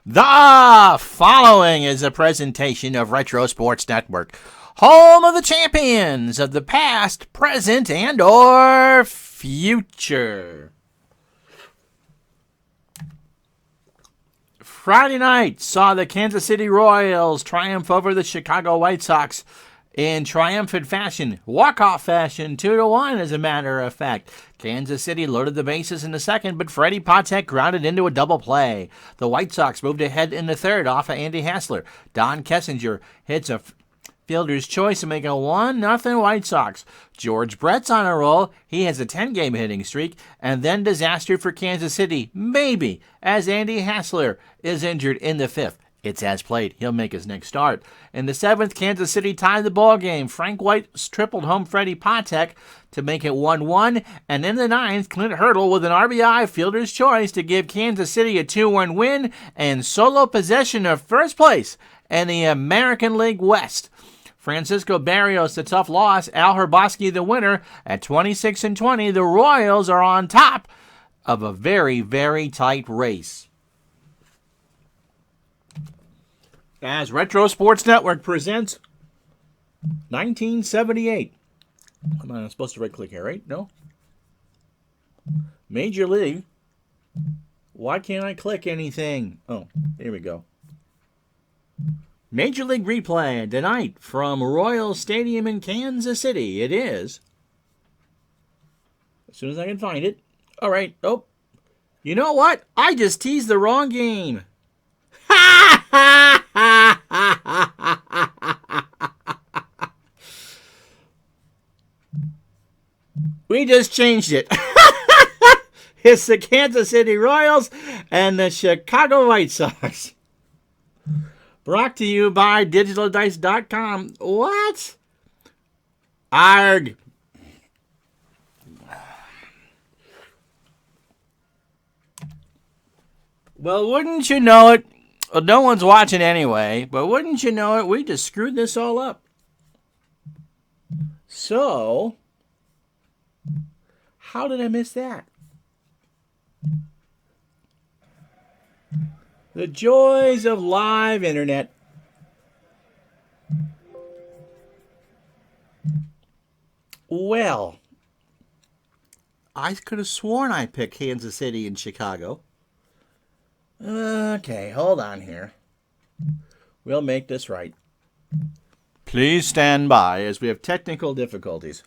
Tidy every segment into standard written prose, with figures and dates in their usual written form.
The following is a presentation of Retro Sports Network, home of the champions of the past, present, and or future. Friday night saw the Kansas City Royals triumph over the Chicago White Sox in triumphant fashion, walk-off fashion, 2-1 as a matter of fact. Kansas City loaded the bases in the second, but Freddie Patek grounded into a double play. The White Sox moved ahead in the third off of Andy Hassler. Don Kessinger hits a fielder's choice to make it a 1-0 White Sox. George Brett's on a roll. He has a 10-game hitting streak. And then disaster for Kansas City, maybe, as Andy Hassler is injured in the fifth. It's as played. He'll make his next start. In the seventh, Kansas City tied the ball game. Frank White tripled home Freddie Patek to make it 1-1. And in the ninth, Clint Hurdle with an RBI fielder's choice to give Kansas City a 2-1 win and solo possession of first place in the American League West. Francisco Barrios, the tough loss. Al Herboski, the winner. At 26-20, the Royals are on top of a very, very tight race. As Retro Sports Network presents 1978. I'm supposed to right-click here, right? No? Major League. Why can't I click anything? Oh, here we go. Major League Replay tonight from Royal Stadium in Kansas City. It is. As soon as I can find it. All right. Oh, you know what? I just teased the wrong game. Ha ha ha ha ha. We just changed it. It's the Kansas City Royals and the Chicago White Sox. Brought to you by DigitalDice.com. What? Arg. Well, wouldn't you know it? Well, no one's watching anyway, but wouldn't you know it? We just screwed this all up. So, how did I miss that? The joys of live internet. Well, I could have sworn I picked Kansas City and Chicago. Okay, hold on here. We'll make this right. Please stand by as we have technical difficulties.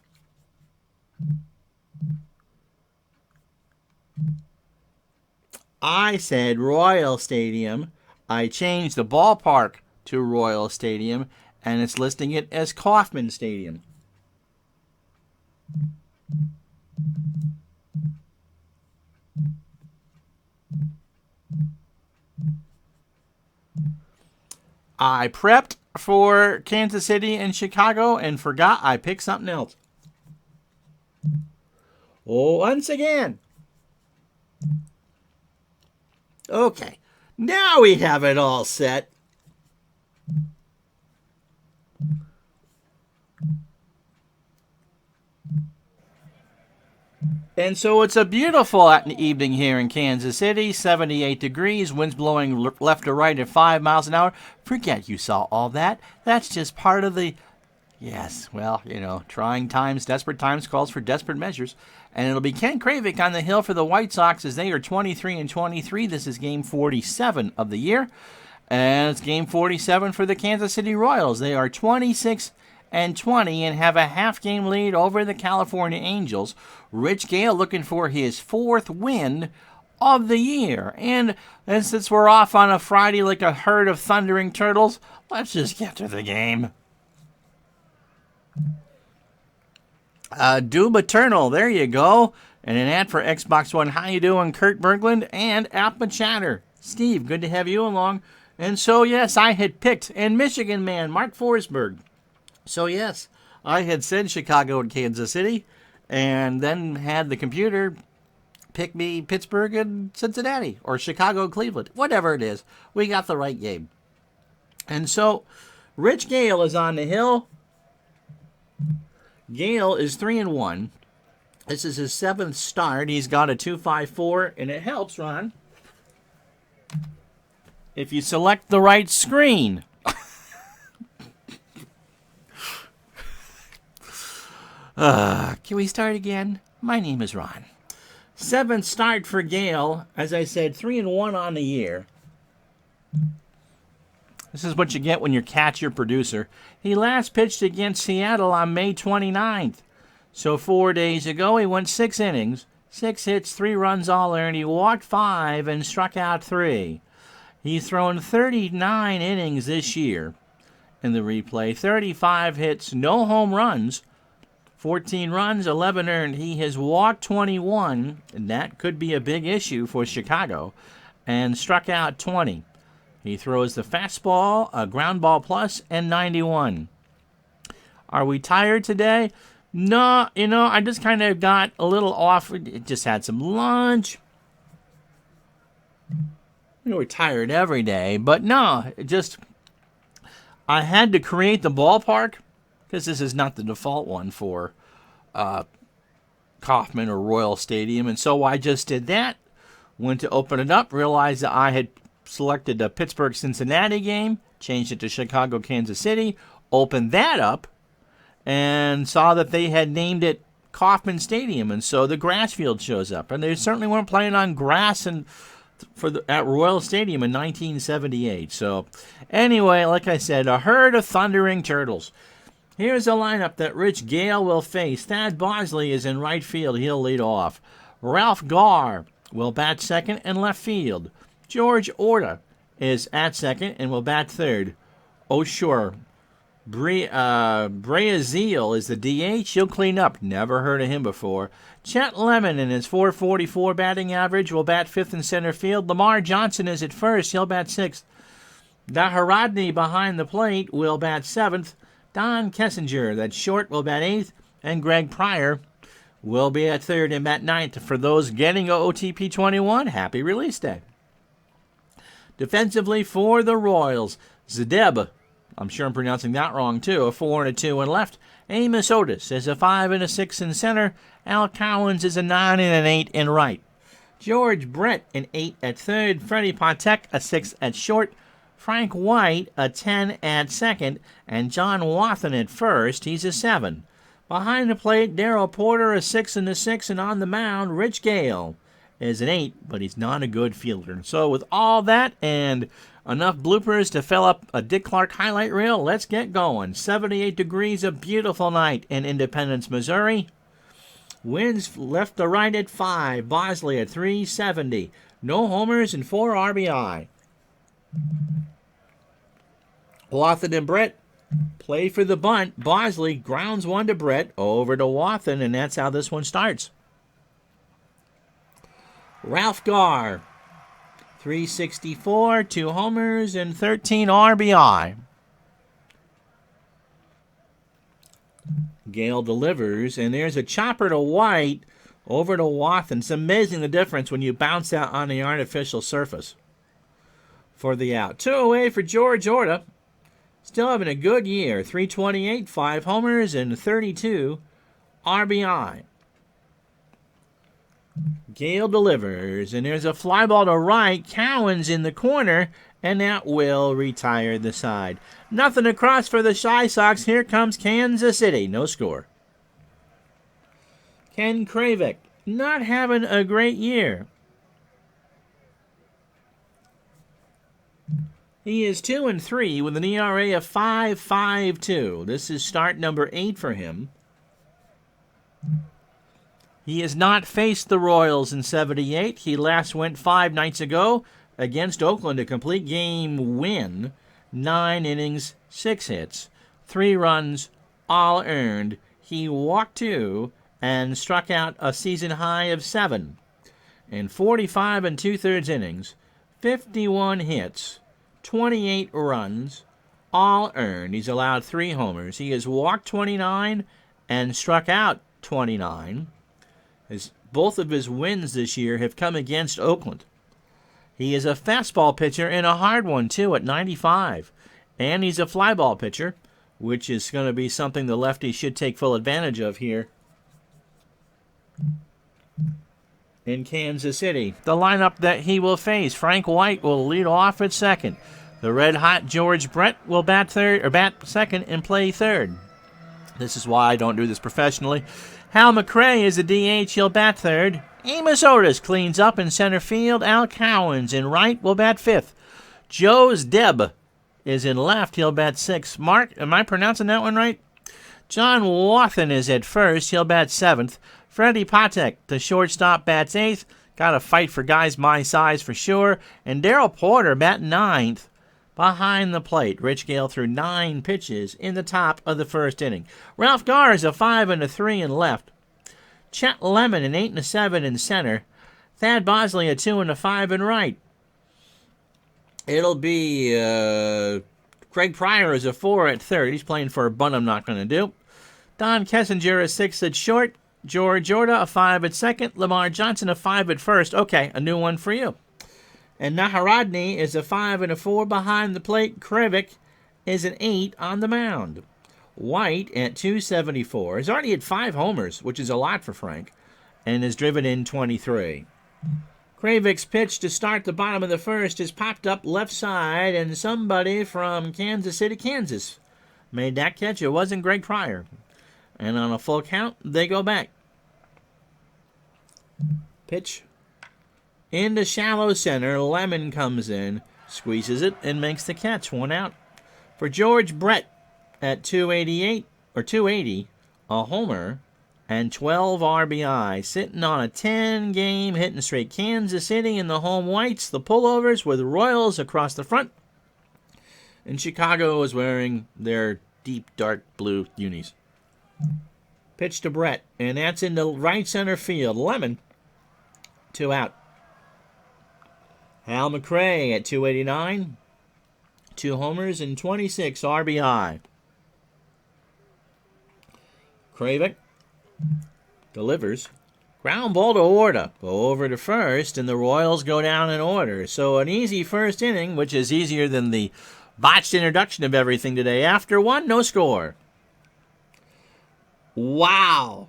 I said Royal Stadium. I changed the ballpark to Royal Stadium, and it's listing it as Kauffman Stadium. I prepped for Kansas City and Chicago and forgot I picked something else. Once again. Okay, now we have it all set. And so it's a beautiful evening here in Kansas City, 78 degrees, winds blowing left to right at 5 miles an hour. Forget you saw all that. That's just part of the, yes, well, you know, trying times, desperate times calls for desperate measures. And it'll be Ken Kravik on the hill for the White Sox as they are 23-23. This is game 47 of the year. And it's game 47 for the Kansas City Royals. They are 26-20 and have a half-game lead over the California Angels. Rich Gale looking for his fourth win of the year. And since we're off on a Friday like a herd of thundering turtles, let's just get to the game. Doom Eternal, there you go. And an ad for Xbox One. How you doing, Kurt Berglund and Appa Chatter? Steve, good to have you along. And so, yes, I had picked, and Michigan man, Mark Forsberg. So, yes, I had said Chicago and Kansas City, and then had the computer pick me Pittsburgh and Cincinnati, or Chicago and Cleveland, whatever it is. We got the right game. And so, Rich Gale is on the hill. Gale is 3-1. This is his seventh start. He's got a 2.54, and it helps, Ron. if you select the right screen. Can we start again? My name is Ron. 7th start for Gale. As I said, 3-1 on the year. This is what you get when you catch your producer. He last pitched against Seattle on May 29th. So 4 days ago, he went 6 innings, 6 hits, 3 runs all earned. He walked 5 and struck out 3. He's thrown 39 innings this year in the replay. 35 hits, no home runs. 14 runs, 11 earned. He has walked 21, and that could be a big issue for Chicago, and struck out 20. He throws the fastball, a ground ball plus, and 91. Are we tired today? No, I just kind of got a little off. Just had some lunch. We're tired every day, but no, I had to create the ballpark, because this is not the default one for Kauffman or Royal Stadium. And so I just did that. Went to open it up, realized that I had selected the Pittsburgh-Cincinnati game, changed it to Chicago-Kansas City, opened that up, and saw that they had named it Kauffman Stadium. And so the grass field shows up. And they certainly weren't playing on grass at Royal Stadium in 1978. So anyway, like I said, a herd of thundering turtles. Here's a lineup that Rich Gale will face. Thad Bosley is in right field. He'll lead off. Ralph Garr will bat second and left field. George Orta is at second and will bat third. Oh, sure. Breazeal is the DH. He'll clean up. Never heard of him before. Chet Lemon in his .444 batting average will bat fifth in center field. Lamar Johnson is at first. He'll bat sixth. Daharadny behind the plate will bat seventh. Don Kessinger, that's short, will bat eighth. And Greg Pryor will be at third and bat ninth. For those getting a OTP 21, happy release day. Defensively for the Royals, Zadeb, I'm sure I'm pronouncing that wrong too, a 4 and a 2 in left. Amos Otis is a 5 and a 6 in center. Al Cowens is a 9 and an 8 in right. George Brett an 8 at third. Freddie Patek a 6 at short. Frank White a 10 at second. And John Wathen at first. He's a 7. Behind the plate, Darrell Porter a 6 and a 6. And on the mound, Rich Gale is an 8, but he's not a good fielder. So with all that and enough bloopers to fill up a Dick Clark highlight reel, let's get going. 78 degrees, a beautiful night in Independence, Missouri. Winds left to right at 5. Bosley at 370. No homers and 4 RBI. Wathen and Brett play for the bunt. Bosley grounds one to Brett, over to Wathen, and that's how this one starts. Ralph Garr, 364, 2 homers, and 13 RBI. Gale delivers, and there's a chopper to White over to Wathen. It's amazing the difference when you bounce out on the artificial surface for the out. 2 away for George Orta. Still having a good year. 328, 5 homers, and 32 RBI. Gale delivers, and there's a fly ball to right. Cowens in the corner, and that will retire the side. Nothing across for the Chi Sox. Here comes Kansas City. No score. Ken Kravik, not having a great year. He is 2-3 with an ERA of 5.52. This is start number 8 for him. He has not faced the Royals in 78. He last went 5 nights ago against Oakland, a complete game win. 9 innings, 6 hits, 3 runs, all earned. He walked 2 and struck out a season high of 7. In 45 2/3 innings, 51 hits, 28 runs, all earned. He's allowed 3 homers. He has walked 29 and struck out 29. Both of his wins this year have come against Oakland. He is a fastball pitcher and a hard one, too, at 95. And he's a fly ball pitcher, which is going to be something the lefty should take full advantage of here in Kansas City. The lineup that he will face: Frank White will lead off at second. The red-hot George Brett will bat second and play third. This is why I don't do this professionally. Hal McRae is a DH. He'll bat third. Amos Otis cleans up in center field. Al Cowens in right will bat fifth. Joe's Deb is in left. He'll bat sixth. Mark, am I pronouncing that one right? John Wathan is at first. He'll bat seventh. Freddie Patek, the shortstop, bats eighth. Got to fight for guys my size for sure. And Darrell Porter bat ninth behind the plate. Rich Gale threw 9 pitches in the top of the first inning. Ralph Garza 5 and a 3 in left. Chet Lemon an 8 and a 7 in center. Thad Bosley a 2 and a 5 in right. It'll be Craig Pryor is a 4 at third. He's playing for a bunt I'm not going to do. Don Kessinger a 6 at short. George Jorda a 5 at second. Lamar Johnson a 5 at first. Okay, a new one for you. And Naharodny is a 5 and a 4 behind the plate. Krivik is an 8 on the mound. White at 274 has already hit 5 homers, which is a lot for Frank, and has driven in 23. Kravik's pitch to start the bottom of the first is popped up left side, and somebody from Kansas City, Kansas, made that catch. It wasn't Greg Pryor. And on a full count, they go back. Pitch into shallow center. Lemon comes in, squeezes it, and makes the catch. 1 out. For George Brett at 280, a homer and 12 RBI, sitting on a 10-game hitting streak. Kansas City in the home whites, the pullovers with Royals across the front. And Chicago is wearing their deep dark blue unis. Pitch to Brett, and that's into right center field. Lemon, 2 out. Hal McRae at 289, 2 homers and 26 RBI. Kravik delivers. Ground ball to Orta. Go over to first, and the Royals go down in order. So an easy first inning, which is easier than the botched introduction of everything today. After 1, no score. Wow.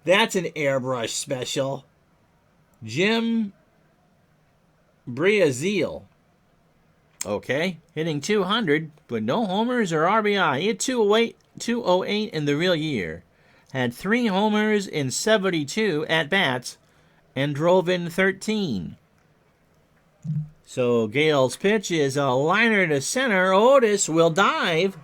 That's an airbrush special. Jim Briazil. Okay, hitting 200, but no homers or RBI. He hit 208 in the real year. Had 3 homers in 72 at-bats and drove in 13. So Gale's pitch is a liner to center. Otis will dive,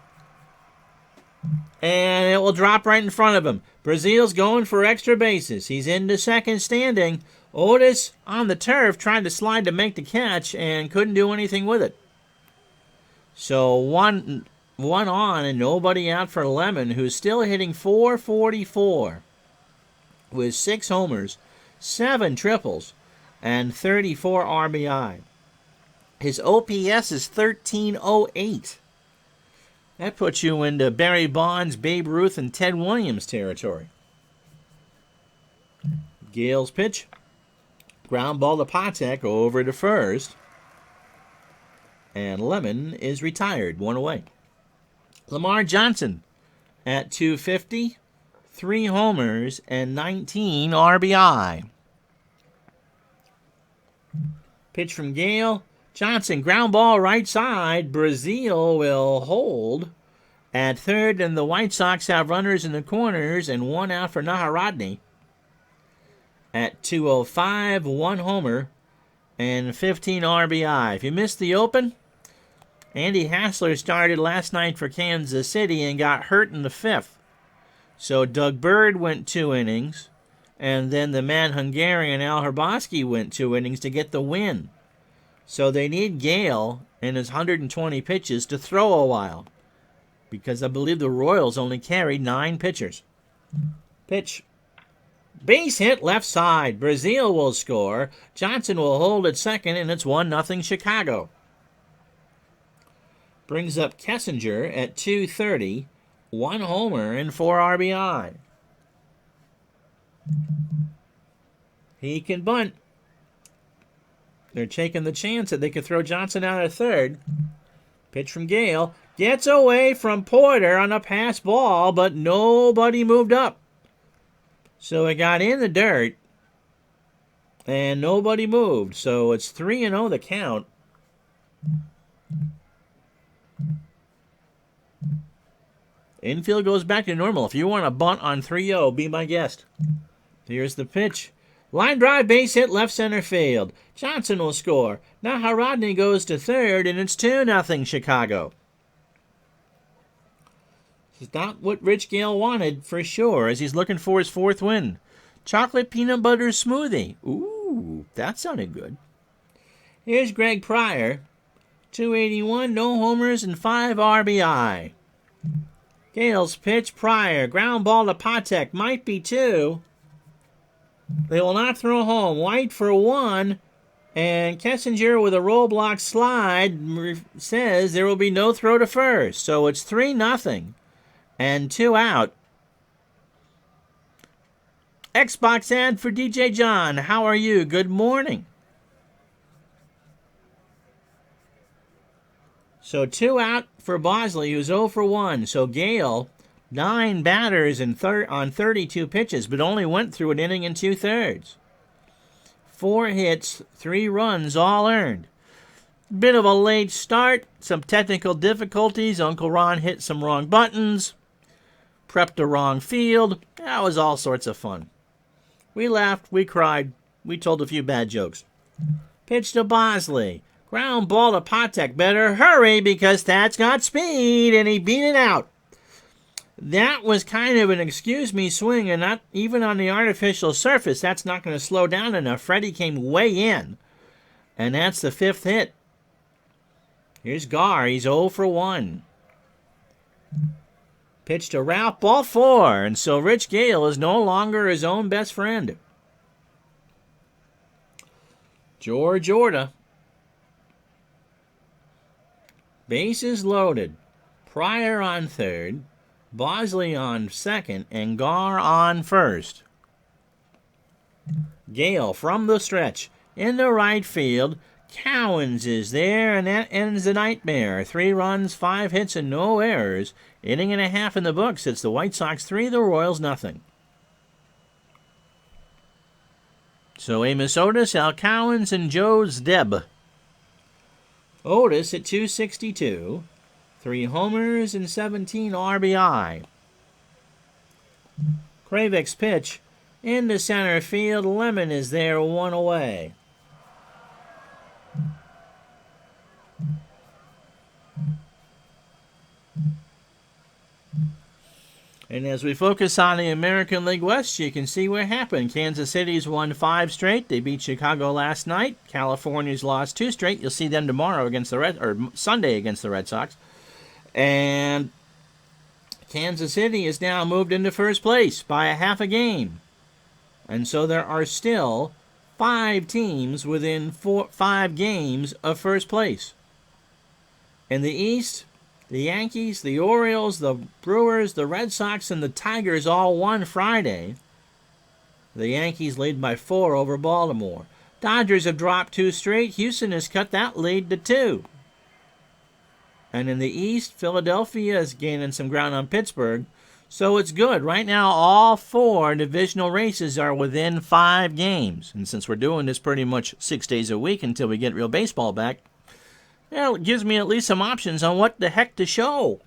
and it will drop right in front of him. Brazil's going for extra bases. He's into second standing. Otis on the turf tried to slide to make the catch and couldn't do anything with it. So one on and nobody out for Lemon, who's still hitting .444 with 6 homers, 7 triples, and 34 RBI. His OPS is 1308. That puts you into Barry Bonds, Babe Ruth, and Ted Williams territory. Gale's pitch. Ground ball to Patek over to first. And Lemon is retired, 1 away. Lamar Johnson at 250, 3 homers and 19 RBI. Pitch from Gale. Johnson, ground ball right side. Brazil will hold at third, and the White Sox have runners in the corners and 1 out for Naharodny. At 205, 1 homer and 15 RBI. If you missed the open, Andy Hassler started last night for Kansas City and got hurt in the 5th. So Doug Bird went 2 innings, and then the man Hungarian Al Hrabosky went 2 innings to get the win. So they need Gale and his 120 pitches to throw a while, because I believe the Royals only carried 9 pitchers. Pitch. Base hit left side. Brazil will score. Johnson will hold at second, and it's 1-0 Chicago. Brings up Kessinger at 230, 1 homer and 4 RBI. He can bunt. They're taking the chance that they could throw Johnson out at third. Pitch from Gale. Gets away from Porter on a pass ball, but nobody moved up. So it got in the dirt. And nobody moved. So it's 3-0 the count. Infield goes back to normal. If you want a bunt on 3-0, be my guest. Here's the pitch. Line drive, base hit, left center field. Johnson will score. Now Rodney goes to third, and it's 2-0 Chicago. This is not what Rich Gale wanted, for sure, as he's looking for his fourth win. Chocolate peanut butter smoothie. Ooh, that sounded good. Here's Greg Pryor. 281, no homers, and 5 RBI. Gale's pitch, Pryor. Ground ball to Patek. Might be 2. They will not throw home. White for 1. And Kessinger with a roll-block slide says there will be no throw to first. So it's 3-0 and 2 out. Xbox ad for DJ John. How are you? Good morning. So 2 out for Bosley, who's 0 for 1. So Gale, 9 batters on 32 pitches, but only went through an inning and 2/3. 4 hits, 3 runs, all earned. Bit of a late start, some technical difficulties. Uncle Ron hit some wrong buttons, prepped the wrong field. That was all sorts of fun. We laughed, we cried, we told a few bad jokes. Pitch to Bosley. Ground ball to Patek. Better hurry because that's got speed, and he beat it out. That was kind of an excuse me swing, and not even on the artificial surface. That's not going to slow down enough. Freddie came way in, and that's the 5th hit. Here's Gar. He's 0 for 1. Pitch to Ralph. Ball 4, and so Rich Gale is no longer his own best friend. George Orta. Bases loaded. Pryor on third, Bosley on second, and Gar on first. Gale from the stretch into right field. Cowens is there, and that ends the nightmare. 3 runs, 5 hits, and no errors. Inning and a half in the books. It's the White Sox 3, the Royals nothing. So Amos Otis, Al Cowens, and Joe Zdeb. Otis at 262, 3 homers and 17 RBI. Kravik's pitch into center field. Lemon is there, 1 away. And as we focus on the American League West, you can see what happened. Kansas City's won 5 straight. They beat Chicago last night. California's lost 2 straight. You'll see them tomorrow against the Sunday against the Red Sox. And Kansas City is now moved into first place by a half a game. And so there are still 5 teams within 5 games of first place. In the East, the Yankees, the Orioles, the Brewers, the Red Sox, and the Tigers all won Friday. The Yankees lead by 4 over Baltimore. Dodgers have dropped 2 straight. Houston has cut that lead to 2. And in the East, Philadelphia is gaining some ground on Pittsburgh. So it's good. Right now, all 4 divisional races are within 5 games. And since we're doing this pretty much 6 days a week until we get real baseball back, well, it gives me at least some options on what the heck to show.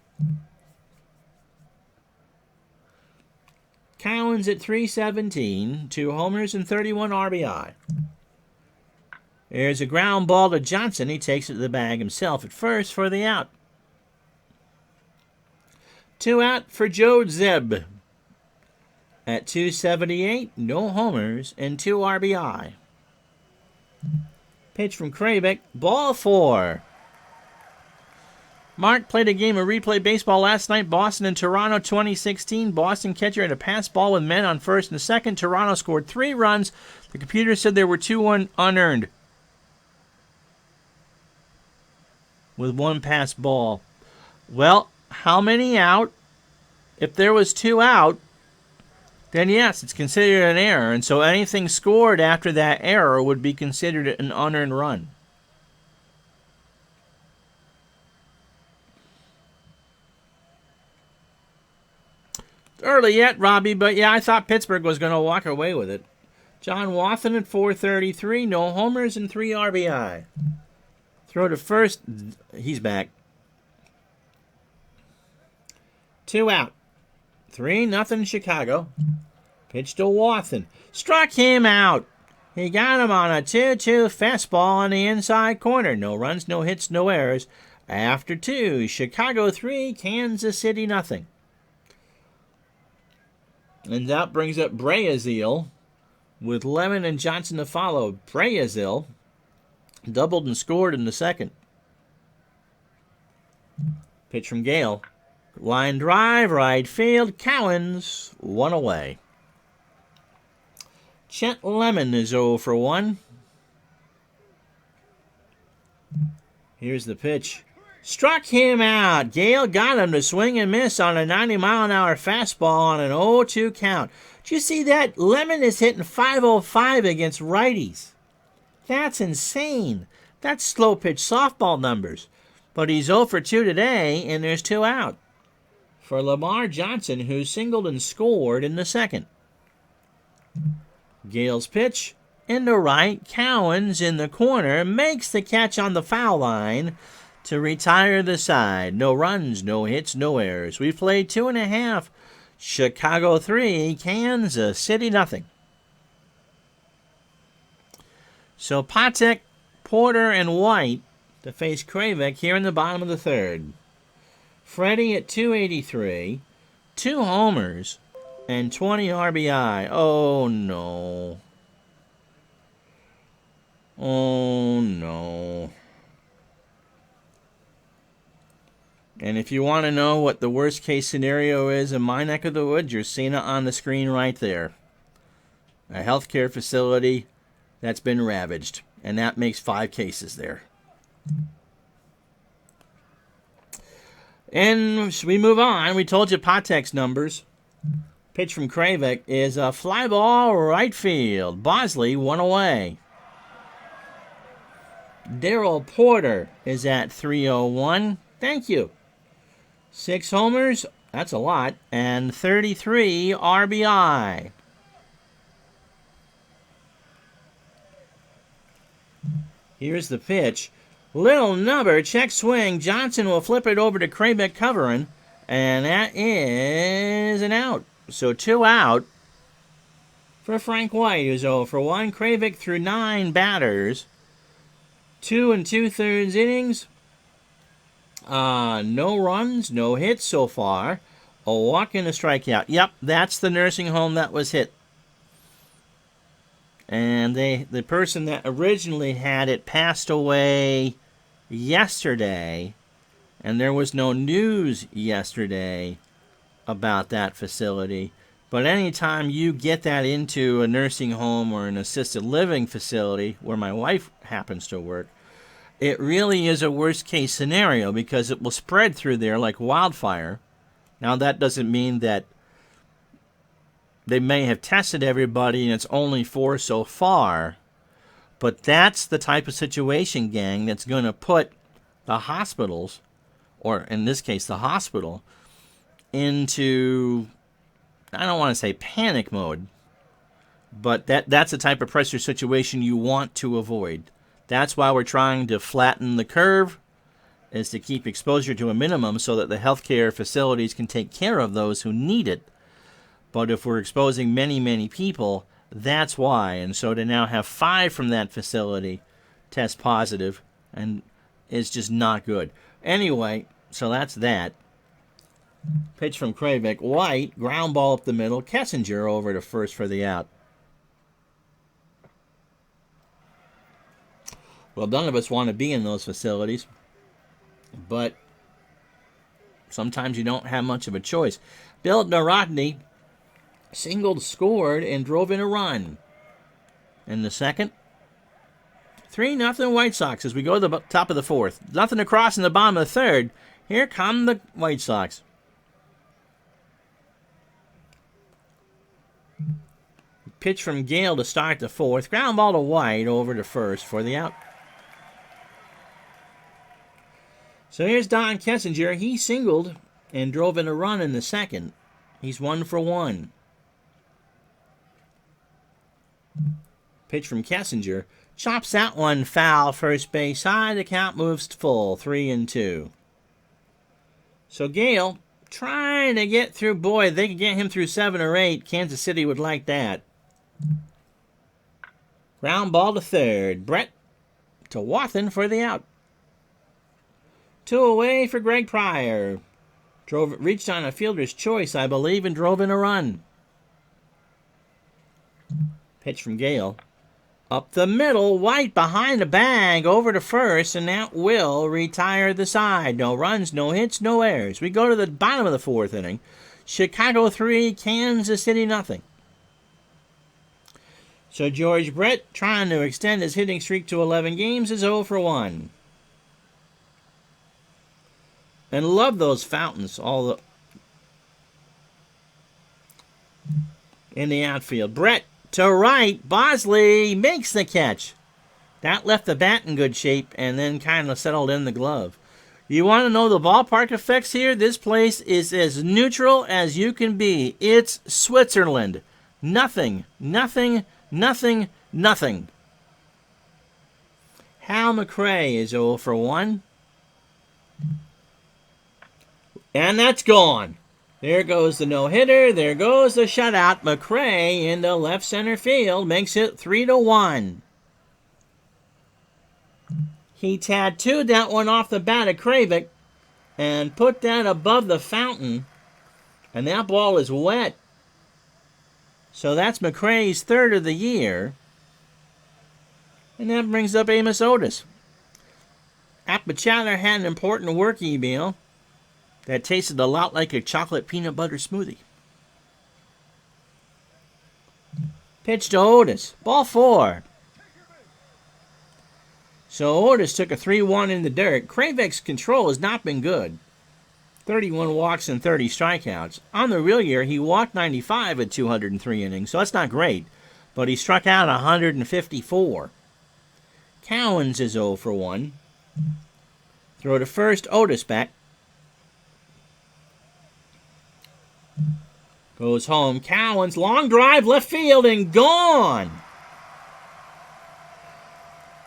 Cowens at 317, 2 homers and 31 RBI. There's a ground ball to Johnson. He takes it to the bag himself at first for the out. 2 out for Joe Zeb. At 278, no homers and 2 RBI. Pitch from Kravik, ball 4. Mark played a game of replay baseball last night. Boston and Toronto 2016. Boston catcher had a pass ball with men on first and second. Toronto scored 3 runs. The computer said there were 2 unearned with 1 pass ball. Well, how many out? If there was 2 out, then yes, it's considered an error. And so anything scored after that error would be considered an unearned run. Early yet, Robbie, but yeah, I thought Pittsburgh was going to walk away with it. John Wathan at 433. No homers and 3 RBI. Throw to first. He's back. 2 out. 3-0 Chicago. Pitch to Wathan. Struck him out. He got him on a 2-2 fastball on the inside corner. No runs, no hits, no errors. After 2, Chicago 3, Kansas City nothing. And that brings up Brazil with Lemon and Johnson to follow. Brazil doubled and scored in the second. Pitch from Gale. Line drive, right field. Cowens, 1 away. Chet Lemon is 0 for 1. Here's the pitch. Struck him out. Gale got him to swing and miss on a 90-mile-an-hour fastball on an 0-2 count. Did you see that? Lemon is hitting .505 against righties. That's insane. That's slow pitch softball numbers. But he's 0 for 2 today, and there's 2 out. For Lamar Johnson, who singled and scored in the second. Gale's pitch into right. Cowens in the corner makes the catch on the foul line to retire the side. No runs, no hits, no errors. We played 2.5. Chicago 3, Kansas City nothing. So Patek, Porter, and White to face Kravik here in the bottom of the third. Freddie at 283, 2 homers, and 20 RBI. Oh, no. Oh, no. And if you want to know what the worst case scenario is in my neck of the woods, you're seeing it on the screen right there. A healthcare facility that's been ravaged. And that makes 5 cases there. And we move on. We told you Patek's numbers. Pitch from Kravik is a fly ball right field. Bosley 1 away. Darryl Porter is at 301. Thank you. 6 homers, that's a lot, and 33 RBI. Here's the pitch. Little number, check swing. Johnson will flip it over to Kravik covering, and that is an out. So 2 out for Frank White, who's 0 for 1. Kravik threw 9 batters. 2 2/3 innings. No runs, no hits so far. A walk and a strikeout. Yep, that's the nursing home that was hit. And the person that originally had it passed away yesterday. And there was no news yesterday about that facility. But anytime you get that into a nursing home or an assisted living facility, where my wife happens to work, it really is a worst-case scenario because it will spread through there like wildfire. Now, that doesn't mean that they may have tested everybody and it's only 4 so far, but that's the type of situation, gang, that's going to put the hospitals, or in this case the hospital, into, I don't want to say panic mode, but that's the type of pressure situation you want to avoid. That's why we're trying to flatten the curve, is to keep exposure to a minimum so that the healthcare facilities can take care of those who need it. But if we're exposing many, many people, that's why. And so to now have 5 from that facility test positive and is just not good. Anyway, so that's that. Pitch from Kravik. White, ground ball up the middle. Kessinger over to first for the out. Well, none of us want to be in those facilities, but sometimes you don't have much of a choice. Bill Narodny singled, scored, and drove in a run. In the second, 3-0 White Sox as we go to the top of the fourth. Nothing across in the bottom of the third. Here come the White Sox. Pitch from Gale to start the fourth. Ground ball to White over to first for the out. So here's Don Kessinger. He singled and drove in a run in the second. He's 1 for 1. Pitch from Kessinger. Chops that one foul, first base side. The count moves full, 3-2. So Gale trying to get through. Boy, if they could get him through 7 or 8. Kansas City would like that. Ground ball to third. Brett to Wathen for the out. 2 away for Greg Pryor. Reached on a fielder's choice, I believe, and drove in a run. Pitch from Gale. Up the middle, White behind the bag, over to first, and that will retire the side. No runs, no hits, no errors. We go to the bottom of the 4th inning. Chicago 3, Kansas City nothing. So George Brett, trying to extend his hitting streak to 11 games, is 0 for 1. And love those fountains, in the outfield. Brett to right. Bosley makes the catch. That left the bat in good shape and then kind of settled in the glove. You want to know the ballpark effects here? This place is as neutral as you can be. It's Switzerland. Nothing, nothing, nothing, nothing. Hal McRae is 0 for 1. And that's gone. There goes the no-hitter. There goes the shutout. McRae into left center field makes it 3-1. He tattooed that one off the bat of Kravik and put that above the fountain. And that ball is wet. So that's McRae's 3rd of the year. And that brings up Amos Otis. Appichatter had an important work email that tasted a lot like a chocolate peanut butter smoothie. Pitch to Otis. Ball 4. So Otis took a 3-1 in the dirt. Kravik's control has not been good. 31 walks and 30 strikeouts. On the real year, he walked 95 at 203 innings, so that's not great. But he struck out 154. Cowens is 0 for 1. Throw to first, Otis back. Goes home. Cowens, long drive, left field, and gone.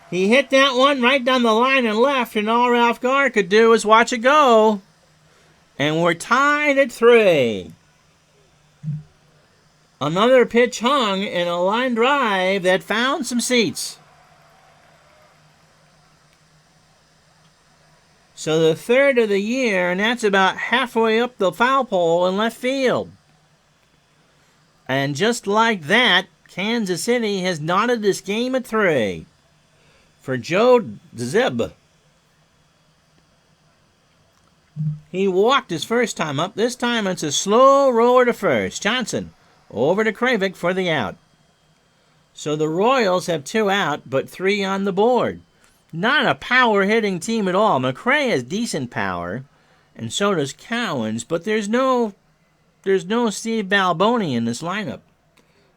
He hit that one right down the line and left, and all Ralph Garr could do was watch it go. And we're tied at 3. Another pitch hung in a line drive that found some seats. So the 3rd of the year, and that's about halfway up the foul pole in left field. And just like that, Kansas City has knotted this game at 3. For Joe Zeb, he walked his first time up. This time it's a slow roller to first. Johnson over to Kravik for the out. So the Royals have 2 out, but 3 on the board. Not a power-hitting team at all. McRae has decent power, and so does Cowens, but there's no Steve Balboni in this lineup.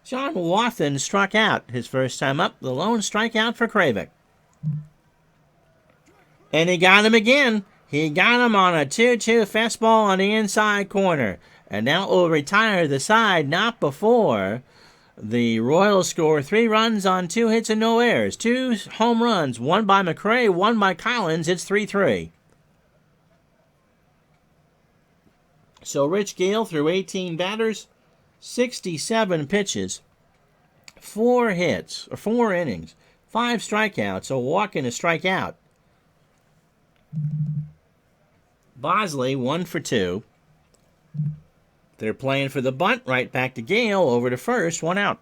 John Wathen struck out his first time up, the lone strikeout for Kravik. And he got him again. He got him on a 2-2 fastball on the inside corner. And that will retire the side, not before the Royals score 3 runs on 2 hits and no errors. 2 home runs, one by McRae, one by Collins. It's 3-3. So Rich Gale threw 18 batters, 67 pitches, 4 hits, or 4 innings, 5 strikeouts, a walk and a strikeout. Bosley 1 for 2. They're playing for the bunt, right back to Gale, over to first, 1 out.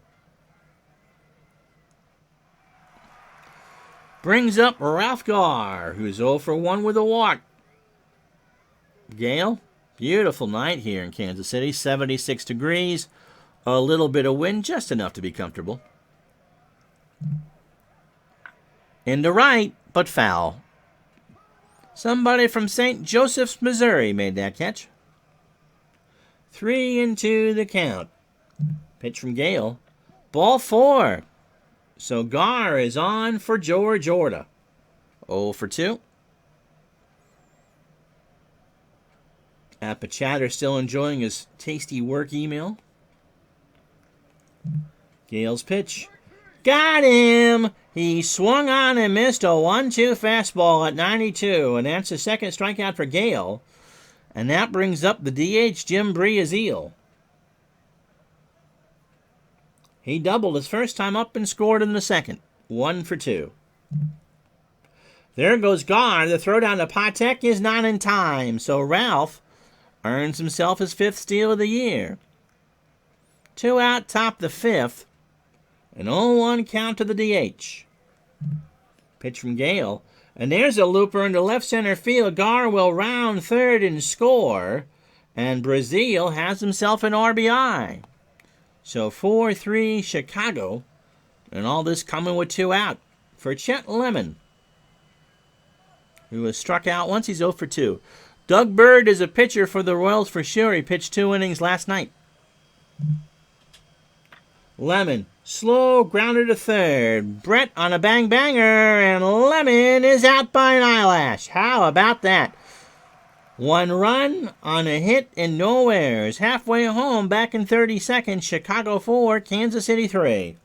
Brings up Ralph Garr, who's 0 for 1 with a walk. Gale, beautiful night here in Kansas City, 76 degrees, a little bit of wind, just enough to be comfortable. Into right, but foul. Somebody from St. Joseph's, Missouri made that catch. 3-2 the count. Pitch from Gale. Ball 4. So Garr is on for George Orta. 0 for 2. Appichatter still enjoying his tasty work email. Gale's pitch. Got him! He swung on and missed a 1-2 fastball at 92, and that's the second strikeout for Gale. And that brings up the DH, Jim Briazil. He doubled his first time up and scored in the second. 1 for 2. There goes Gar. The throw down to Patek is not in time, so Ralph earns himself his 5th steal of the year. 2 out, top the 5th. An 0-1 count to the DH. Pitch from Gale. And there's a looper into left center field. Gar will round third and score. And Brazil has himself an RBI. So 4-3 Chicago. And all this coming with 2 out for Chet Lemon, who was struck out once. He's 0 for 2. Doug Bird is a pitcher for the Royals for sure. He pitched 2 innings last night. Lemon, slow grounder to third. Brett on a bang-banger, and Lemon is out by an eyelash. How about that? 1 run on a hit and no errors. Halfway home, back in 30 seconds. Chicago 4, Kansas City 3.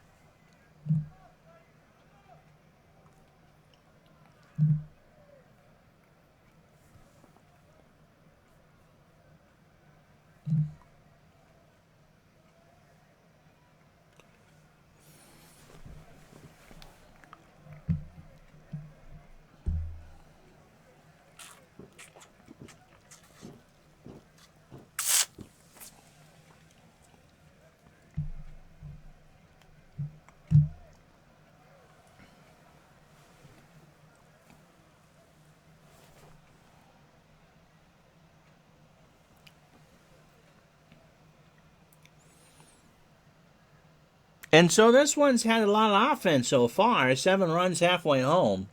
And so this one's had a lot of offense so far. 7 runs halfway home.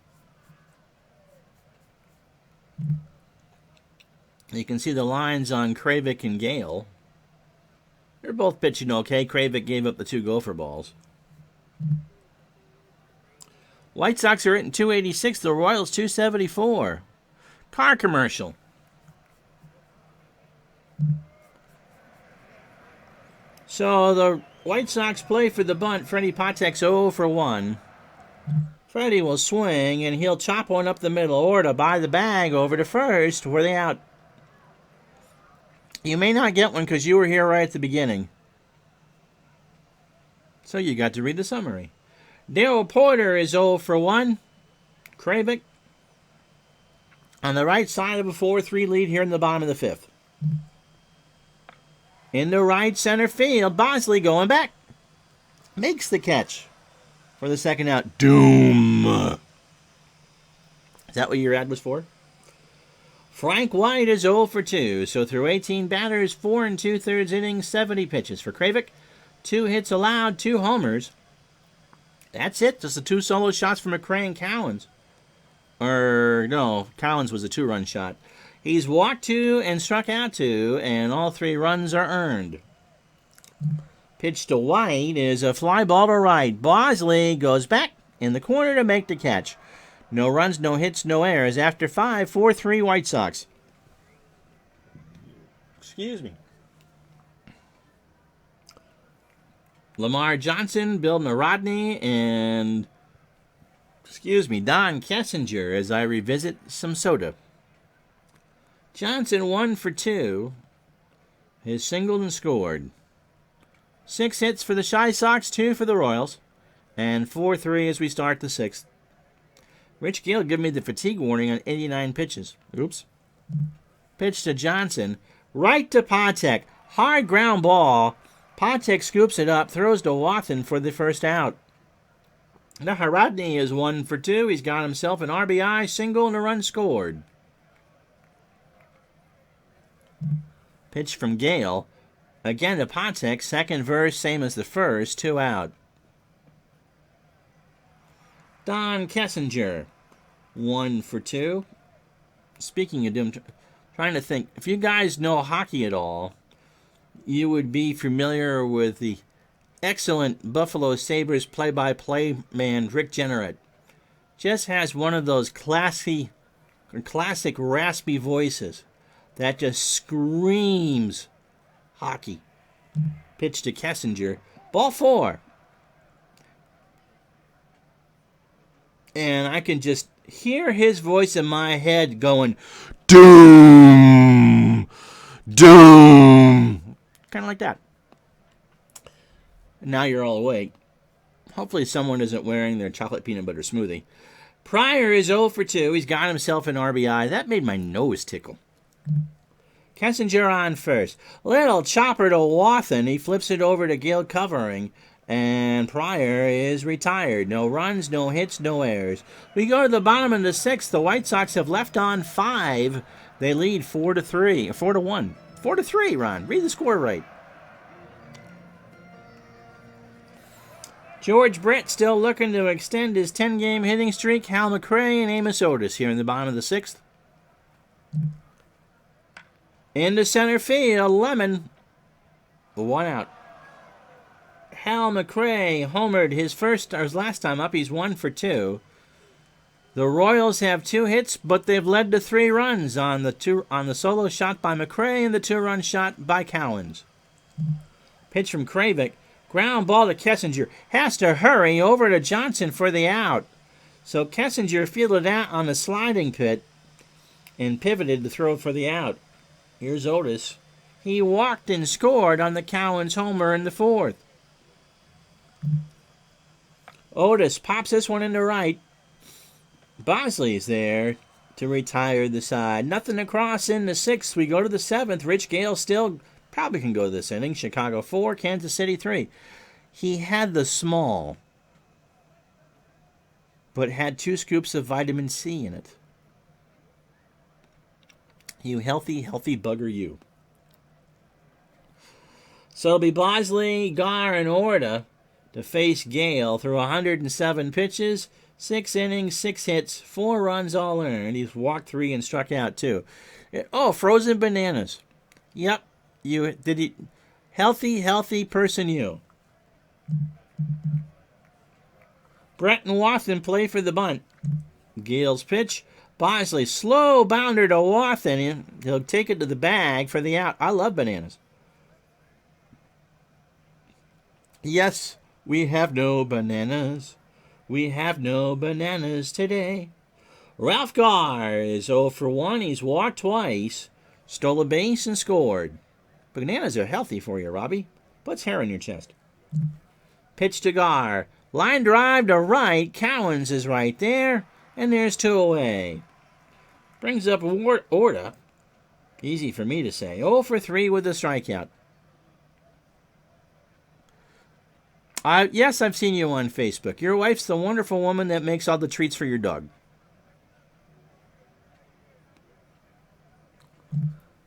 You can see the lines on Kravick and Gale. They're both pitching okay. Kravick gave up the 2 gopher balls. White Sox are hitting 286. The Royals 274. Car commercial. So the White Sox play for the bunt. Freddie Patek's 0 for 1. Freddie will swing, and he'll chop one up the middle or to buy the bag over to first. Were they out? You may not get one because you were here right at the beginning. So you got to read the summary. Darryl Porter is 0 for 1. Kravick on the right side of a 4-3 lead here in the bottom of the 5th. In the right center field, Bosley going back. Makes the catch for the second out. Doom. Is that what your ad was for? Frank White is 0 for 2. So through 18 batters, 4 2/3 innings, 70 pitches for Kravick. 2 hits allowed, 2 homers. That's it. Just the 2 solo shots for McRae and Cowens. No, Cowens was a 2-run shot. He's walked 2 and struck out 2, and all 3 runs are earned. Pitch to White is a fly ball to right. Bosley goes back in the corner to make the catch. No runs, no hits, no errors. After 5, 4-3 White Sox. Excuse me. Lamar Johnson, Bill Narodny, and Don Kessinger as I revisit some soda. Johnson 1 for 2. His singled and scored. 6 hits for the Chi Sox, 2 for the Royals, and 4-3 as we start the 6th. Rich Gill gave me the fatigue warning on 89 pitches. Oops. Pitch to Johnson. Right to Patek. Hard ground ball. Patek scoops it up, throws to Watson for the first out. Now Narodny is 1 for 2. He's got himself an RBI, single, and a run scored. Pitch from Gale. Again to Patek. Second verse, same as the first. 2 out. Don Kessinger. 1 for 2. Speaking of them, trying to think. If you guys know hockey at all, you would be familiar with the excellent Buffalo Sabres play-by-play man, Rick Jenneret. Just has one of those classic raspy voices that just screams hockey. Pitch to Kessinger. Ball 4. And I can just hear his voice in my head going, doom, doom. Kind of like that. Now you're all awake. Hopefully someone isn't wearing their chocolate peanut butter smoothie. Pryor is 0 for 2. He's got himself an RBI. That made my nose tickle. Kessinger on first. Little chopper to Wathan. He flips it over to Gale covering. And Pryor is retired. No runs, no hits, no errors. We go to the bottom of the 6th. The White Sox have left on 5. They lead 4-3. 4-1. 4-3, Ron. Read the score right. George Brett still looking to extend his 10-game hitting streak. Hal McRae and Amos Otis here in the bottom of the 6th. Into center field, Lemon. 1 out. Hal McRae homered his last time up. He's 1 for 2. The Royals have 2 hits, but they've led to 3 runs on the solo shot by McRae and the 2-run shot by Cowens. Pitch from Kravick. Ground ball to Kessinger. Has to hurry over to Johnson for the out. So Kessinger fielded out on the sliding pit and pivoted to throw for the out. Here's Otis. He walked and scored on the Cowens homer in the 4th. Otis pops this one into right. Bosley's there to retire the side. Nothing across in the 6th. We go to the 7th. Rich Gale still probably can go this inning. Chicago 4, Kansas City 3. He had the small, but had 2 scoops of vitamin C in it. You healthy bugger you. So it'll be Bosley, Gar, and Orta to face Gale through 107 pitches, 6 innings, 6 hits, 4 runs all earned. He's walked 3 and struck out 2. Oh, frozen bananas. Yep. Healthy person you. Brett and Wathan play for the bunt. Gale's pitch. Bosley, slow bounder to Wathan. He'll take it to the bag for the out. I love bananas. Yes, we have no bananas. We have no bananas today. Ralph Gar is 0 for 1. He's walked twice, stole a base, and scored. Bananas are healthy for you, Robbie. Puts hair on your chest. Pitch to Gar. Line drive to right. Cowens is right there. And there's 2 away. Brings up Orta. Easy for me to say. 0 for 3 with a strikeout. Yes, I've seen you on Facebook. Your wife's the wonderful woman that makes all the treats for your dog.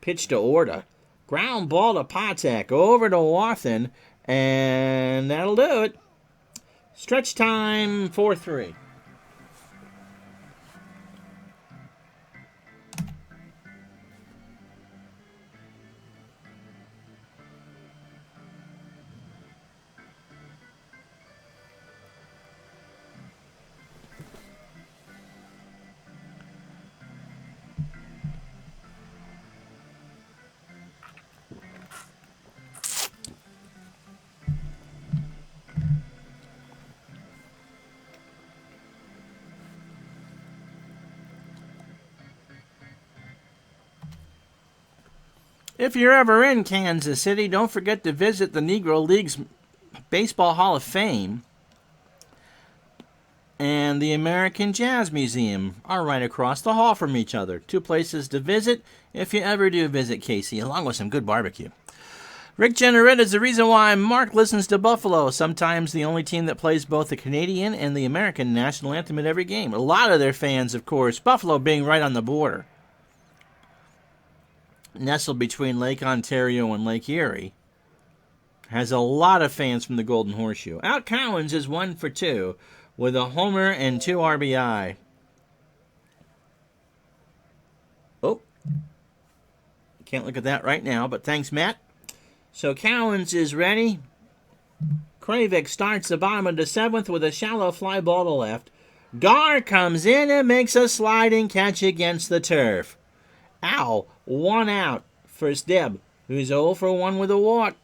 Pitch to Orta. Ground ball to Patek. Over to Wathan. And that'll do it. Stretch time 4-3. If you're ever in Kansas City, don't forget to visit the Negro League's Baseball Hall of Fame and the American Jazz Museum are right across the hall from each other. 2 places to visit if you ever do visit Casey, along with some good barbecue. Rick Generette is the reason why Mark listens to Buffalo, sometimes the only team that plays both the Canadian and the American national anthem at every game. A lot of their fans, of course, Buffalo being right on the border, nestled between Lake Ontario and Lake Erie, has a lot of fans from the Golden Horseshoe. Out Cowens is 1 for 2 with a homer and 2 RBI. Oh, can't look at that right now, but thanks, Matt. So Cowens is ready. Kravick starts the bottom of the 7th with a shallow fly ball to left. Gar comes in and makes a sliding catch against the turf. Ow, 1 out for Deb, who's 0 for 1 with a walk.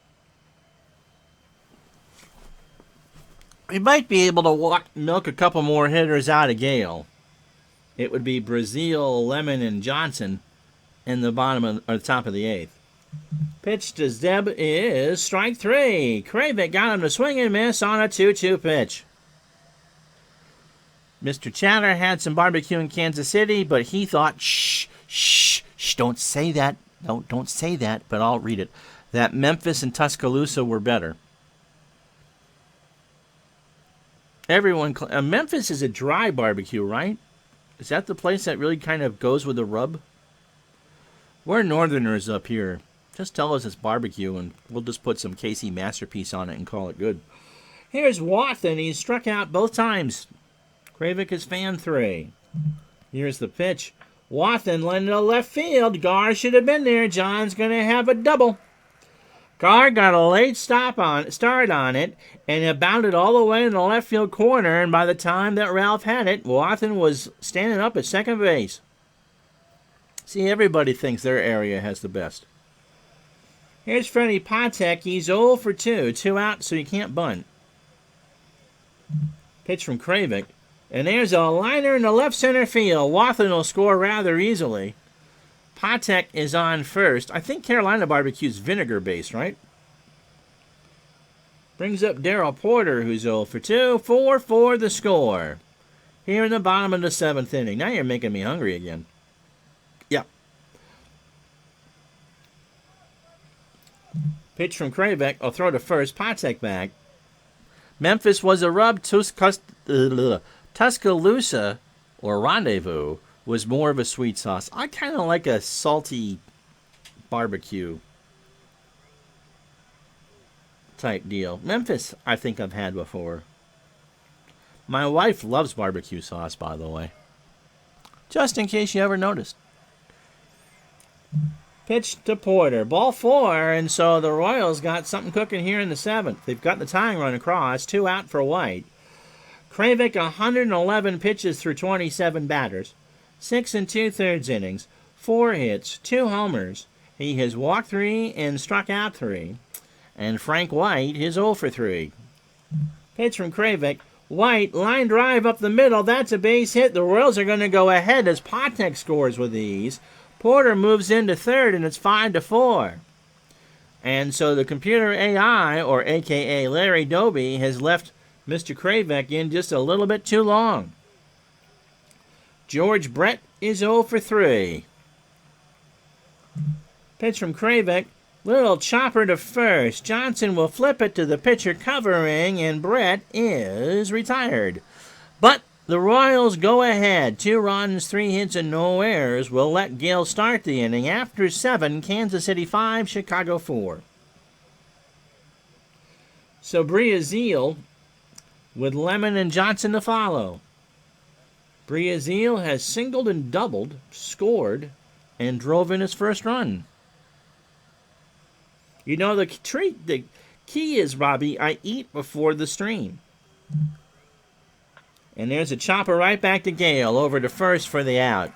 We might be able to milk a couple more hitters out of Gale. It would be Brazil, Lemon, and Johnson in the top of the eighth. Pitch to Zeb is strike three. Kravick got him to swing and miss on a 2-2 pitch. Mr. Chatter had some barbecue in Kansas City, but he thought, shh, don't say that. Don't say that, but I'll read it. That Memphis and Tuscaloosa were better. Memphis is a dry barbecue, right? Is that the place that really kind of goes with the rub? We're northerners up here. Just tell us it's barbecue, and we'll just put some Casey Masterpiece on it and call it good. Here's Wathan. He's struck out both times. Kravick is fan 3. Here's the pitch. Wathan landed to left field. Gar should have been there. John's going to have a double. Gar got a late start on it, and it bounded all the way in the left field corner, and by the time that Ralph had it, Wathan was standing up at second base. See, everybody thinks their area has the best. Here's Freddie Patek. He's 0 for 2. 2 out, so you can't bunt. Pitch from Kravick. And there's a liner in the left center field. Wathan will score rather easily. Patek is on first. I think Carolina barbecue's vinegar based, right? Brings up Darrell Porter, who's 0 for 2. 4 for the score. Here in the bottom of the 7th inning. Now you're making me hungry again. Yep. Pitch from Kravick. I'll throw to first. Patek back. Memphis was a rub. Tuscaloosa, or Rendezvous, was more of a sweet sauce. I kind of like a salty barbecue type deal. Memphis, I think I've had before. My wife loves barbecue sauce, by the way. Just in case you ever noticed. Pitch to Porter. Ball 4, and so the Royals got something cooking here in the 7th. They've got the tying run across. 2 out for White. Kravick, 111 pitches through 27 batters. 6 2/3 innings. 4 hits. 2 homers. He has walked 3 and struck out 3. And Frank White is 0 for 3. Pitch from Kravick. White, line drive up the middle. That's a base hit. The Royals are going to go ahead as Patek scores with ease. Porter moves into third, and it's 5-4. And so the computer AI, or a.k.a. Larry Doby, has left Mr. Kravick in just a little bit too long. George Brett is 0 for 3. Pitch from Kravick. Little chopper to first. Johnson will flip it to the pitcher covering, and Brett is retired. But the Royals go ahead. 2 runs, 3 hits, and no errors will let Gale start the inning. After 7, Kansas City 5, Chicago 4. So Briazil with Lemon and Johnson to follow. Briazil has singled and doubled, scored, and drove in his first run. You know, the key is, Robbie, I eat before the stream. And there's a chopper right back to Gale, over to first for the out.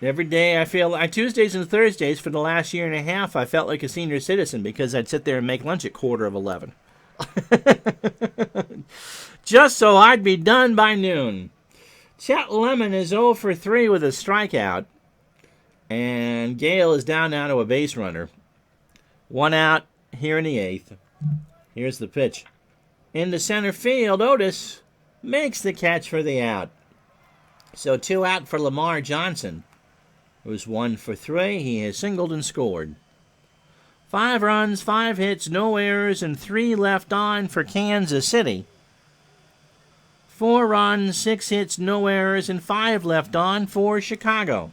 Every day I feel, on Tuesdays and Thursdays for the last year and a half, I felt like a senior citizen because I'd sit there and make lunch at 11:15. Just so I'd be done by noon. Chet Lemon is 0 for 3 with a strikeout. And Gale is down now to a base runner. 1 out here in the 8th. Here's the pitch. In the center field, Otis makes the catch for the out. So 2 out for Lamar Johnson, who's 1 for 3. He has singled and scored. 5 runs, 5 hits, no errors, and 3 left on for Kansas City. 4 runs, 6 hits, no errors, and 5 left on for Chicago.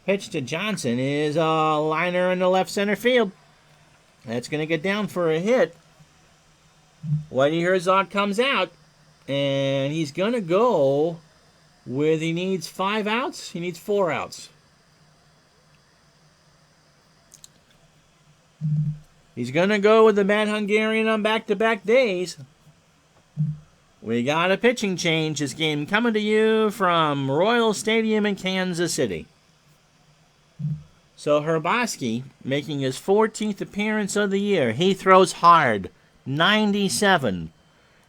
Pitch to Johnson is a liner in the left center field. That's going to get down for a hit. Whitey Herzog comes out, and he's going to go with, he needs 5 outs. He needs 4 outs. He's going to go with the Mad Hungarian on back-to-back days. We got a pitching change this game coming to you from Royal Stadium in Kansas City. So Herboski, making his 14th appearance of the year, he throws hard. 97.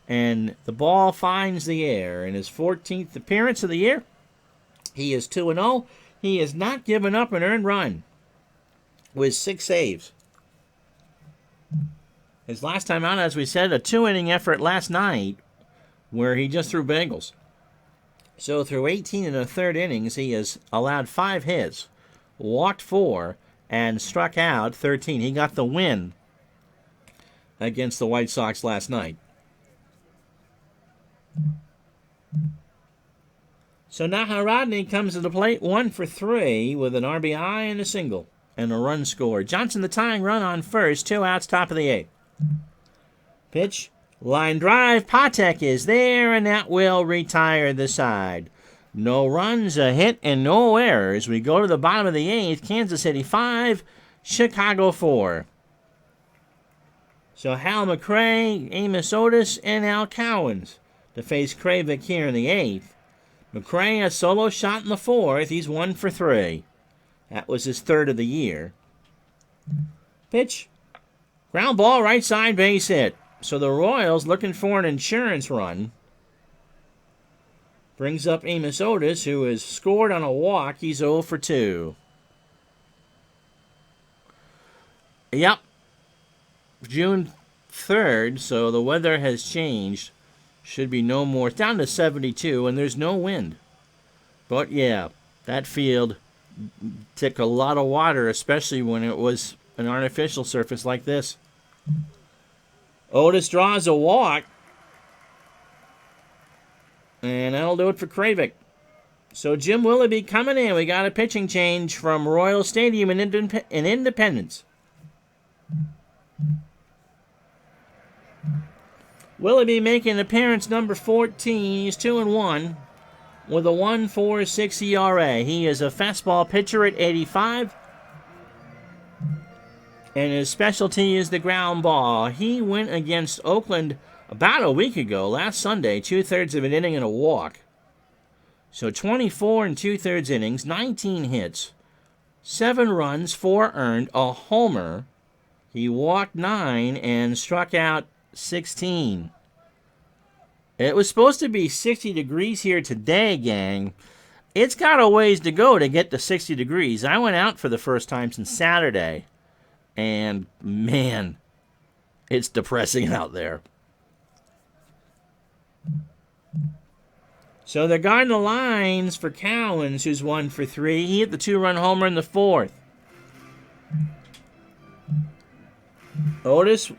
And the ball finds the air. In his 14th appearance of the year, he is 2-0. He has not given up an earned run with 6 saves. His last time out, as we said, a 2-inning effort last night where he just threw bagels. So through 18 and a third innings, he has allowed 5 hits, walked 4, and struck out 13. He got the win against the White Sox last night. So now Rodney comes to the plate 1 for 3 with an RBI and a single and a run scored. Johnson the tying run on first, 2 outs, top of the 8th. Pitch, line drive, Patek is there, and that will retire the side. No runs, a hit, and no errors. We go to the bottom of the 8th, Kansas City 5, Chicago 4. So Hal McRae, Amos Otis, and Al Cowens to face Kravick here in the 8th. McRae a solo shot in the 4th. He's 1 for 3. That was his 3rd of the year. Pitch. Ground ball, right side base hit. So the Royals looking for an insurance run. Brings up Amos Otis, who has scored on a walk. He's 0 for 2. Yep. June 3rd, so the weather has changed. Should be no more. It's down to 72, and there's no wind. But, yeah, that field took a lot of water, especially when it was an artificial surface like this. Otis draws a walk. And that'll do it for Kravick. So Jim Willoughby coming in. We got a pitching change from Royal Stadium in Independence. Willoughby making appearance number 14. He's 2-1 with a 1.46 ERA. He is a fastball pitcher at 85. And his specialty is the ground ball. He went against Oakland about a week ago, last Sunday, 2/3 of an inning and a walk. So 24 and 2/3 innings, 19 hits, 7 runs, 4 earned, a homer. He walked 9 and struck out 16. It was supposed to be 60 degrees here today, gang. It's got a ways to go to get to 60 degrees. I went out for the first time since Saturday, and man, it's depressing out there. So they're guarding the lines for Cowens, who's 1 for 3. He hit the 2-run homer in the 4th. Otis.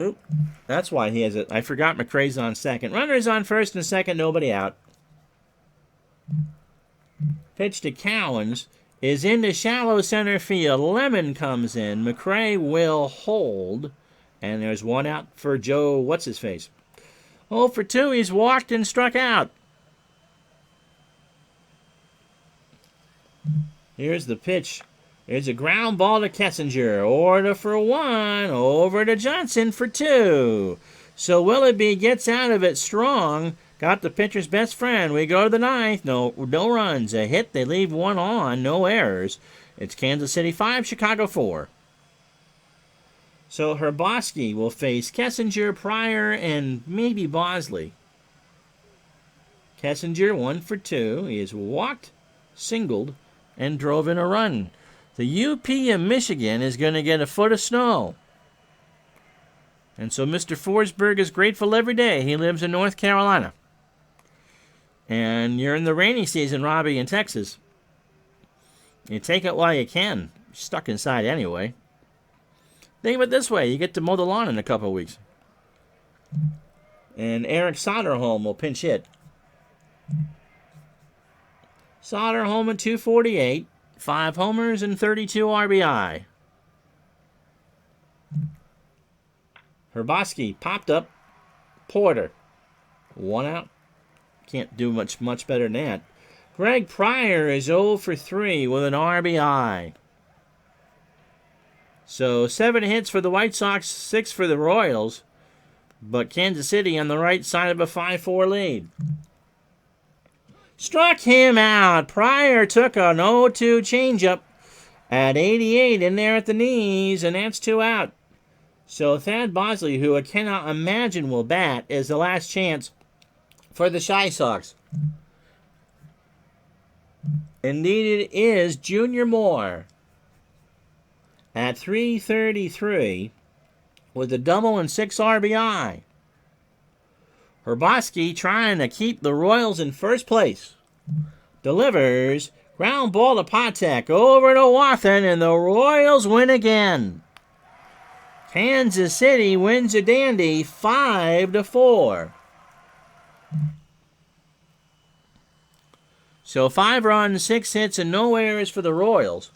Oop, that's why he has it. I forgot McRae's on second. Runner's on first and second, nobody out. Pitch to Cowens is into shallow center field. Lemon comes in. McRae will hold. And there's 1 out for Joe, what's-his-face. 0 for 2, he's walked and struck out. Here's the pitch. There's a ground ball to Kessinger. Order for 1. Over to Johnson for 2. So Willoughby gets out of it strong. Got the pitcher's best friend. We go to the 9th. No runs. A hit. They leave 1 on. No errors. It's Kansas City 5, Chicago 4. So Herboski will face Kessinger, Pryor, and maybe Bosley. Kessinger 1 for 2. He has walked, singled, and drove in a run. The UP of Michigan is going to get a foot of snow. And so Mr. Forsberg is grateful every day. He lives in North Carolina. And you're in the rainy season, Robbie, in Texas. You take it while you can. You're stuck inside anyway. Think of it this way. You get to mow the lawn in a couple of weeks. And Eric Soderholm will pinch hit. Soderholm at 248. 5 homers and 32 RBI. Herboski popped up. Porter. 1 out. Can't do much better than that. Greg Pryor is 0 for 3 with an RBI. So 7 hits for the White Sox, 6 for the Royals. But Kansas City on the right side of a 5-4 lead. Struck him out. Pryor took an 0-2 changeup at 88 in there at the knees, and that's 2 out. So Thad Bosley, who I cannot imagine will bat, is the last chance for the Chi Sox. Indeed it is Junior Moore at 3:33 with a double and 6 RBI. Herboski trying to keep the Royals in first place. Delivers. Ground ball to Patek. Over to Wathan, and the Royals win again. Kansas City wins a dandy 5-4. So 5 runs, 6 hits, and no errors for the Royals.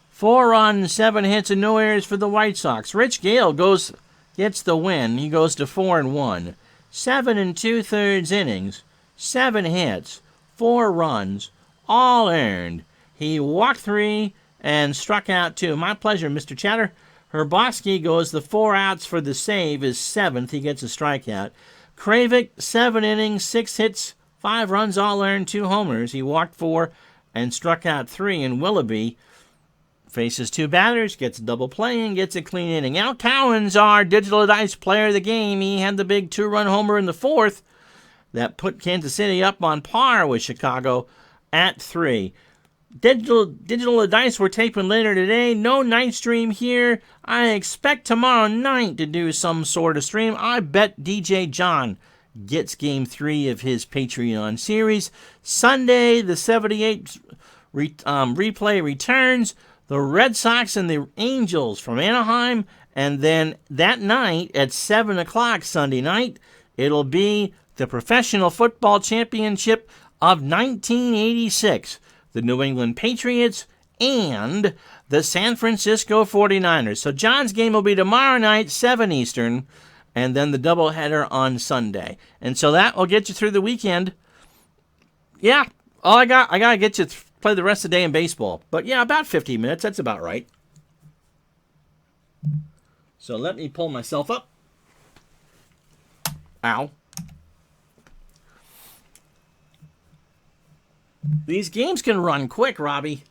4 runs, 7 hits, and no errors for the White Sox. Rich Gale gets the win. He goes to 4-1. 7 2/3 innings, 7 hits, 4 runs, all earned. He walked 3 and struck out 2. My pleasure, Mr. Chatter. Herboski goes the 4 outs for the save, his 7th. He gets a strikeout. Kravik, 7 innings, 6 hits, 5 runs, all earned, 2 homers. He walked 4 and struck out 3. And Willoughby faces 2 batters, gets a double play, and gets a clean inning. Al Cowan's our Digital Dice player of the game. He had the big 2-run homer in the 4th that put Kansas City up on par with Chicago at 3. Digital Dice we're taping later today. No night stream here. I expect tomorrow night to do some sort of stream. I bet DJ John gets Game 3 of his Patreon series. Sunday, the 78 replay returns. The Red Sox and the Angels from Anaheim. And then that night at 7 o'clock Sunday night, it'll be the Professional Football Championship of 1986. The New England Patriots and the San Francisco 49ers. So John's game will be tomorrow night, 7 Eastern, and then the doubleheader on Sunday. And so that will get you through the weekend. Yeah, all I got to get you play the rest of the day in baseball. But yeah, about 15 minutes. That's about right. So let me pull myself up. Ow. These games can run quick, Robbie.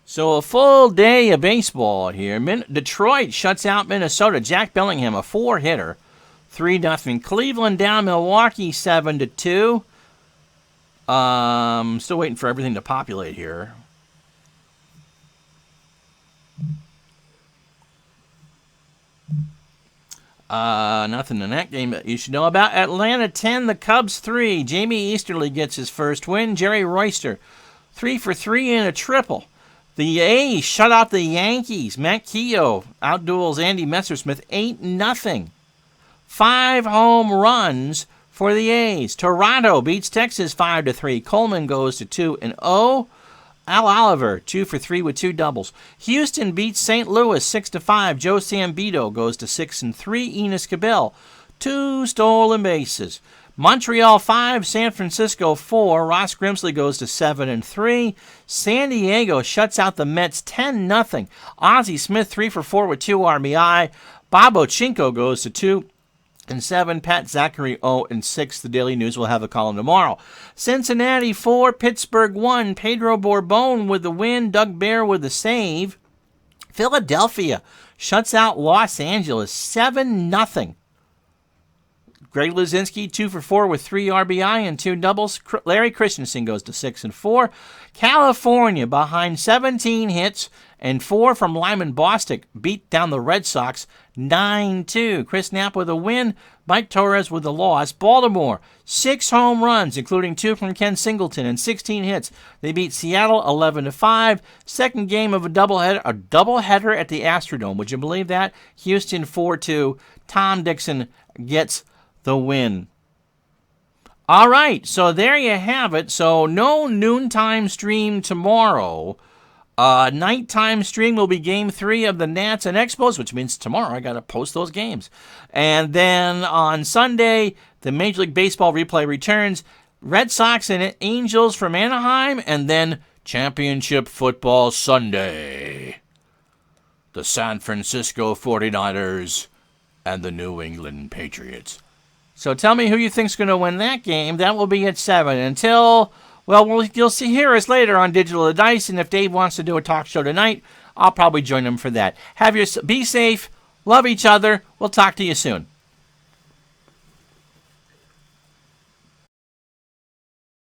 So a full day of baseball here. Detroit shuts out Minnesota. Jack Bellingham, a 4-hitter, 3-0. Cleveland down Milwaukee 7-2. Still waiting for everything to populate here. Nothing in that game that you should know about. Atlanta 10, the Cubs 3. Jamie Easterly gets his first win. Jerry Royster, 3 for 3 in a triple. The A's shut out the Yankees. Matt Keogh outduels Andy Messersmith 8-0. 5 home runs for the A's. Toronto beats Texas 5-3. Coleman goes to 2-0. Al Oliver, 2 for 3 with 2 doubles. Houston beats St. Louis 6-5. Joe Sambito goes to 6-3. Enos Cabell, 2 stolen bases. Montreal 5, San Francisco 4. Ross Grimsley goes to 7-3. San Diego shuts out the Mets 10-0. Ozzie Smith 3 for 4 with 2 RBI. Bob Ochinko goes to 2-7. Pat Zachary 0-6. The Daily News will have a column tomorrow. Cincinnati 4, Pittsburgh 1. Pedro Borbon with the win. Doug Bear with the save. Philadelphia shuts out Los Angeles 7-0. Greg Luzinski 2 for 4 with 3 RBI and 2 doubles. Larry Christensen goes to 6-4. California behind 17 hits and 4 from Lyman Bostic beat down the Red Sox 9-2. Chris Knapp with a win. Mike Torres with a loss. Baltimore 6 home runs, including 2 from Ken Singleton and 16 hits. They beat Seattle 11-5. Second game of a doubleheader at the Astrodome. Would you believe that? Houston 4-2. Tom Dixon gets the win. All right, so there you have it. So no noontime stream tomorrow. Nighttime stream will be Game 3 of the Nats and Expos, which means tomorrow I got to post those games. And then on Sunday, the Major League Baseball replay returns. Red Sox and Angels from Anaheim, and then Championship Football Sunday. The San Francisco 49ers and the New England Patriots. So tell me who you think's going to win that game. That will be at 7. Until, well, you'll hear us later on Digital Dice, and if Dave wants to do a talk show tonight, I'll probably join them for that. Be safe. Love each other. We'll talk to you soon.